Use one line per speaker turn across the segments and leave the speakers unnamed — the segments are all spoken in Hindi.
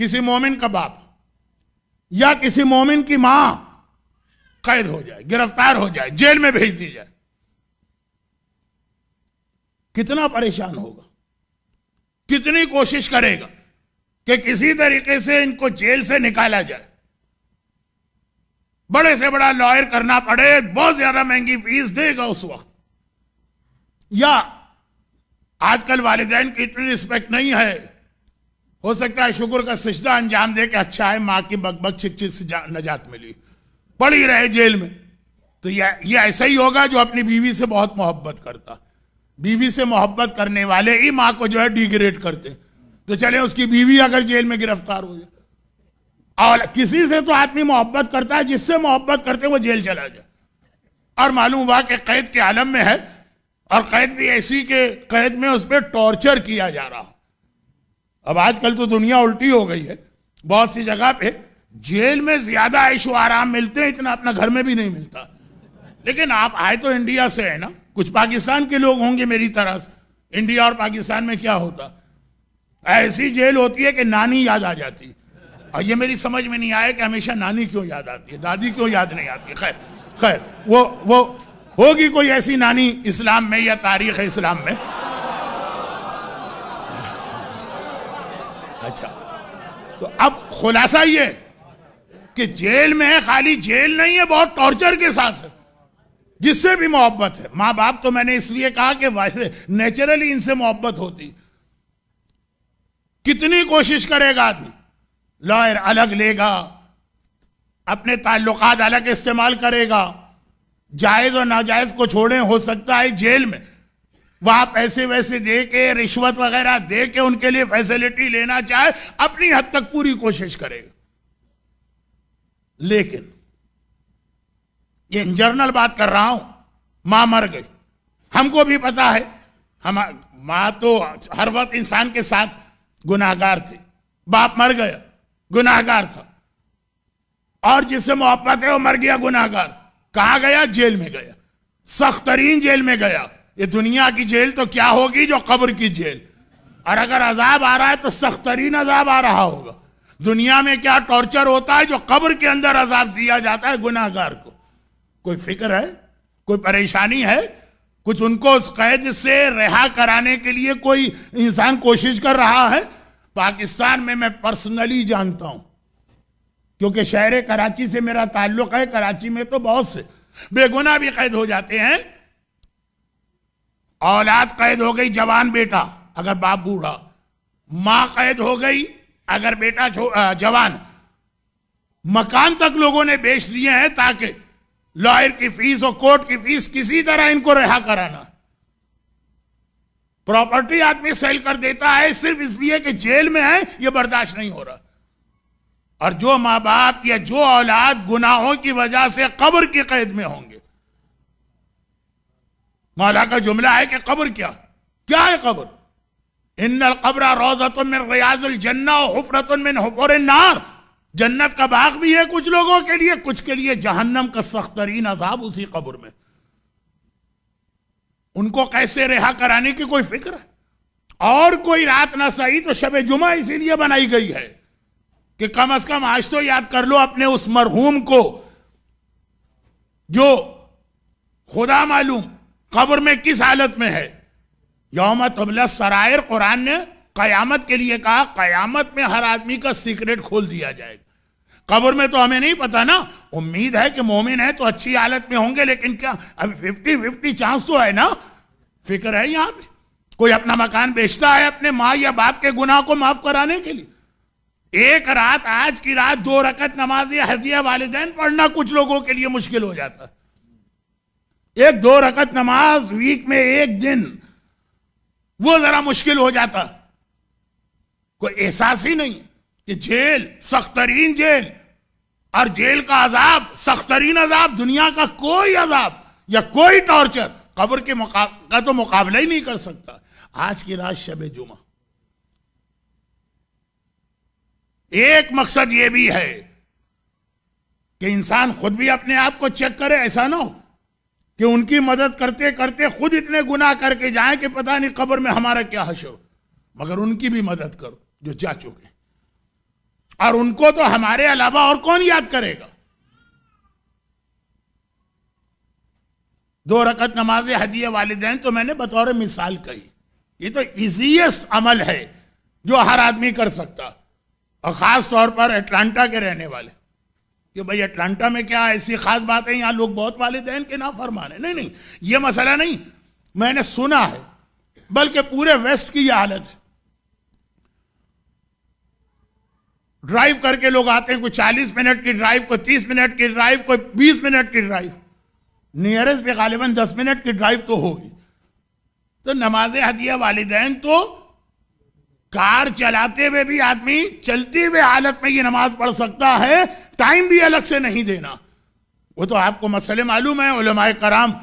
किसी मोमिन का बाप या किसी मोमिन की मां कैद हो जाए, गिरफ्तार हो जाए, जेल में भेज दी जाए, कितना परेशान होगा, कितनी कोशिश करेगा कि किसी तरीके से इनको जेल से निकाला जाए। बड़े से बड़ा लॉयर करना पड़े, बहुत ज्यादा महंगी फीस देगा उस वक्त। या आजकल वालिदैन की इतनी रिस्पेक्ट नहीं है, हो सकता है शुक्र का सजदा अंजाम दे के अच्छा है मां की बकबक चिक से नजात मिली, पड़ी रहे जेल में। तो ये ऐसा ही होगा जो अपनी बीवी से बहुत मोहब्बत करता। बीवी से मोहब्बत करने वाले ही मां को जो है डिग्रेड करते। तो चले उसकी बीवी अगर जेल में गिरफ्तार हो जाए, और किसी से तो आदमी मोहब्बत करता है, जिससे मोहब्बत करते वो जेल चला जाए और मालूम हुआ कि कैद के आलम में है, और कैद भी ऐसी के कैद में उस पर टॉर्चर किया जा रहा। अब आजकल तो दुनिया उल्टी हो गई है, बहुत सी जगह पे जेल में ज्यादा ऐशो आराम मिलते हैं, इतना अपना घर में भी नहीं मिलता। लेकिन आप आए तो इंडिया से है ना, कुछ पाकिस्तान के लोग होंगे मेरी तरह से। इंडिया और पाकिस्तान में क्या होता, ऐसी जेल होती है कि नानी याद आ जाती। और ये मेरी समझ में नहीं आया कि हमेशा नानी क्यों याद आती है, दादी क्यों याद नहीं आती है। खैर खैर वो होगी कोई ऐसी नानी इस्लाम में या तारीख इस्लाम में। अच्छा, तो अब खुलासा ये कि जेल में है, खाली जेल नहीं है, बहुत टॉर्चर के साथ है, जिससे भी मोहब्बत है। मां बाप तो मैंने इसलिए कहा कि वैसे नेचुरली इनसे मोहब्बत होती। कितनी कोशिश करेगा आदमी, लॉयर अलग लेगा, अपने ताल्लुकात अलग इस्तेमाल करेगा, जायज और नाजायज को छोड़े। हो सकता है जेल में वहां पैसे वैसे दे के, रिश्वत वगैरह दे के उनके लिए फैसिलिटी लेना चाहे, अपनी हद तक पूरी कोशिश करेगा। लेकिन ये इन जनरल बात कर रहा हूं, मां मर गई, हमको भी पता है, हम मां तो हर वक्त इंसान के साथ गुनाहगार थी, बाप मर गया गुनाहगार था, और जिससे मोहब्बत है वो मर गया गुनाहगार। कहां गया? जेल में गया, सख्त तरीन जेल में गया। ये दुनिया की जेल तो क्या होगी जो कब्र की जेल। और अगर अजाब आ रहा है तो सख्त तरीन अजाब आ रहा होगा। दुनिया में क्या टॉर्चर होता है जो कब्र के अंदर अजाब दिया जाता है गुनाहगार को। कोई फिक्र है, कोई परेशानी है, कुछ उनको उस कैद से रिहा कराने के लिए कोई इंसान कोशिश कर रहा है? पाकिस्तान में मैं पर्सनली जानता हूं, क्योंकि शहर कराची से मेरा ताल्लुक है। कराची में तो बहुत से बेगुनाह भी कैद हो जाते हैं। औलाद कैद हो गई, जवान बेटा अगर बाप बूढ़ा, मां कैद हो गई अगर बेटा जवान, मकान तक लोगों ने बेच दिए हैं ताकि लॉयर की फीस और कोर्ट की फीस किसी तरह इनको रिहा कराना। प्रॉपर्टी आदमी सेल कर देता है सिर्फ इसलिए कि जेल में है, यह बर्दाश्त नहीं हो रहा। और जो मां बाप या जो औलाद गुनाहों की वजह से कब्र की कैद में होंगे, मौला का जुमला है कि कब्र क्या है कब्र? इन्नल कब्र रौज़तुन मिन रियाज़िल जन्नह व हुफ़रतुन मिन हुफ़ुरिन नार। जन्नत का बाग भी है कुछ लोगों के लिए, कुछ के लिए जहन्नम का सख्त तरीन अज़ाब उसी कब्र में। उनको कैसे रिहा कराने की कोई फिक्र है? और कोई रात ना सही तो शब जुमा इसीलिए बनाई गई है कि कम से कम आज तो याद कर लो अपने उस मरहूम को जो खुदा मालूम कब्र में किस हालत में है। यौम तुबला सरायर, कुरान ने कयामत के लिए कहा, कयामत में हर आदमी का सीक्रेट खोल दिया जाएगा। कब्र में तो हमें नहीं पता ना, उम्मीद है कि मोमिन है तो अच्छी हालत में होंगे, लेकिन क्या अभी 50-50 चांस तो है ना। फिक्र है यहां पे कोई अपना मकान बेचता है अपने माँ या बाप के गुनाह को माफ कराने के लिए। एक रात, आज की रात 2 रकत नमाज या हदिया वालिदैन पढ़ना कुछ लोगों के लिए मुश्किल हो जाता है। 1-2 रकत नमाज वीक में एक दिन, वो जरा मुश्किल हो जाता। कोई एहसास ही नहीं कि जेल, सख्त तरीन जेल, और जेल का अजाब, सख्त तरीन अजाब, दुनिया का कोई अजाब या कोई टॉर्चर कब्र के का तो मुकाबला ही नहीं कर सकता। आज की रात शब जुमा, एक मकसद यह भी है कि इंसान खुद भी अपने आप को चेक करे। ऐसा ना हो कि उनकी मदद करते करते खुद इतने गुनाह करके जाएं कि पता नहीं कब्र में हमारा क्या हश्र। मगर उनकी भी मदद करो जो जा चुके। और उनको तो हमारे अलावा और कौन याद करेगा। 2 रकत नमाज हदिया वालिदैन तो मैंने बतौर मिसाल कही, ये तो इजीएस्ट अमल है जो हर आदमी कर सकता, और खास तौर पर अटलांटा के रहने वाले कि भाई अटलांटा में क्या ऐसी खास बात है, यहां लोग बहुत वालिदैन के नाफरमान है। नहीं, ये मसला नहीं, मैंने सुना है, बल्कि पूरे वेस्ट की यह हालत है। ड्राइव करके लोग आते हैं, कोई 40 मिनट की ड्राइव, कोई 30 मिनट की ड्राइव, कोई 20 मिनट की ड्राइव, नियरेस्ट पे गालिबन 10 मिनट की ड्राइव तो होगी। तो नमाज हदिया वालिदैन तो कार चलाते हुए भी आदमी चलते हुए हालत में ये नमाज पढ़ सकता है, टाइम भी अलग से नहीं देना। वो तो आपको मसले मालूम है, उलमाए कराम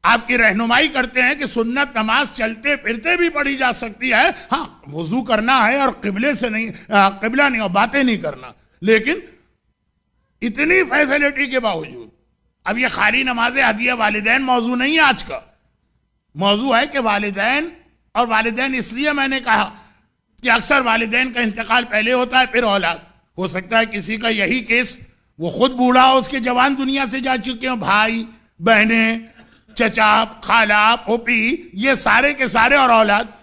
आपकी रहनुमाई करते हैं कि सुन्नत नमाज चलते फिरते भी पढ़ी जा सकती है। हाँ, वजू करना है और किबले से नहीं, किबला नहीं और बातें नहीं करना, लेकिन इतनी फैसिलिटी के बावजूद अब ये खाली नमाज हदिया वालिदैन मौजू नहीं है आज का, मौजू है कि वालिदैन, और वालिदैन इसलिए मैंने कहा कि अक्सर वालिदैन का इंतकाल पहले होता है फिर औलाद। हो सकता है किसी का यही केस, वो खुद बूढ़ा हो, उसके जवान दुनिया से जा चुके हो, भाई बहनें, चचा, खाला, पोपी, ये सारे के सारे और औलाद।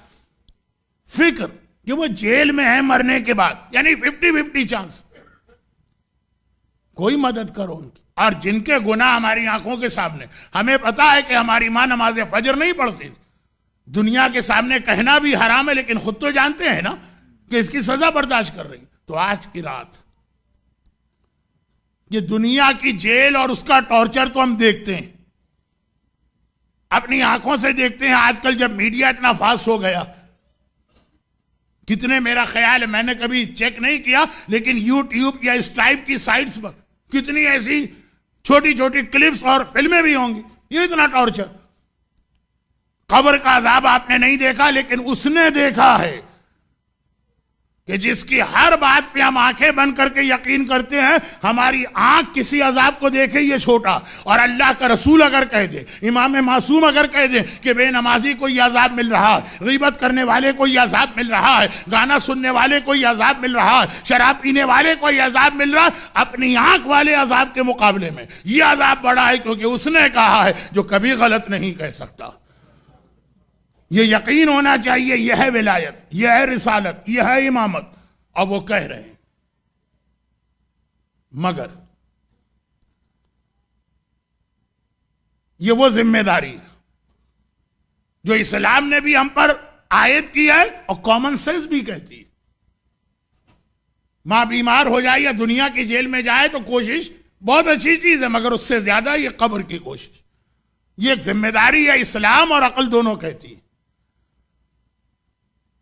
फिक्र कि वो जेल में है मरने के बाद, यानी 50-50 चांस, कोई मदद करो उनकी। और जिनके गुनाह हमारी आंखों के सामने, हमें पता है कि हमारी मां नमाज फजर नहीं पढ़ती, दुनिया के सामने कहना भी हराम है, लेकिन खुद तो जानते हैं ना कि इसकी सजा बर्दाश्त कर रही। तो आज की रात ये दुनिया की जेल और उसका टॉर्चर तो हम देखते हैं, अपनी आंखों से देखते हैं। आजकल जब मीडिया इतना फास्ट हो गया, कितने, मेरा ख्याल है, मैंने कभी चेक नहीं किया, लेकिन यूट्यूब या इस टाइप की साइट्स पर कितनी ऐसी छोटी छोटी क्लिप्स और फिल्में भी होंगी। ये इतना टॉर्चर, कब्र का अजाब आपने नहीं देखा, लेकिन उसने देखा है कि जिसकी हर बात पे हम आंखें बंद करके यकीन करते हैं, हमारी आंख किसी अजाब को देखे ये छोटा, और अल्लाह का रसूल अगर कह दे, इमाम मासूम अगर कह दे कि बेनमाजी को ये अजाब मिल रहा है, गीबत करने वाले को ये अजाब मिल रहा है, गाना सुनने वाले को ये अजाब मिल रहा है, शराब पीने वाले को ये अजाब मिल रहा है, अपनी आंख वाले अजाब के मुकाबले में ये अजाब बड़ा है, क्योंकि उसने कहा है जो कभी गलत नहीं कह सकता। ये यकीन होना चाहिए, यह है विलायत, यह है रिसालत, यह है इमामत, और वो कह रहे हैं। मगर ये वो जिम्मेदारी है जो इस्लाम ने भी हम पर आयत की है और कॉमन सेंस भी कहती है। मां बीमार हो जाए या दुनिया की जेल में जाए तो कोशिश बहुत अच्छी चीज है, मगर उससे ज्यादा ये कब्र की कोशिश, ये एक जिम्मेदारी है, इस्लाम और अकल दोनों कहती है।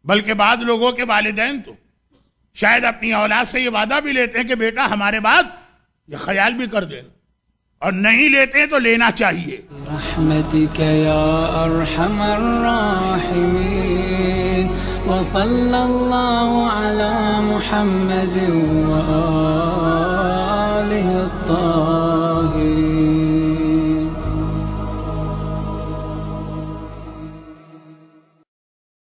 बल्कि बाद लोगों के वालिदैन तो शायद अपनी औलाद से ये वादा भी लेते हैं कि बेटा हमारे बाद ये ख्याल भी कर देना, और नहीं लेते हैं तो लेना चाहिए। रहमतिक या अरहमर राहिमीन व सल्लल्लाहु अला मुहम्मद व आलिहि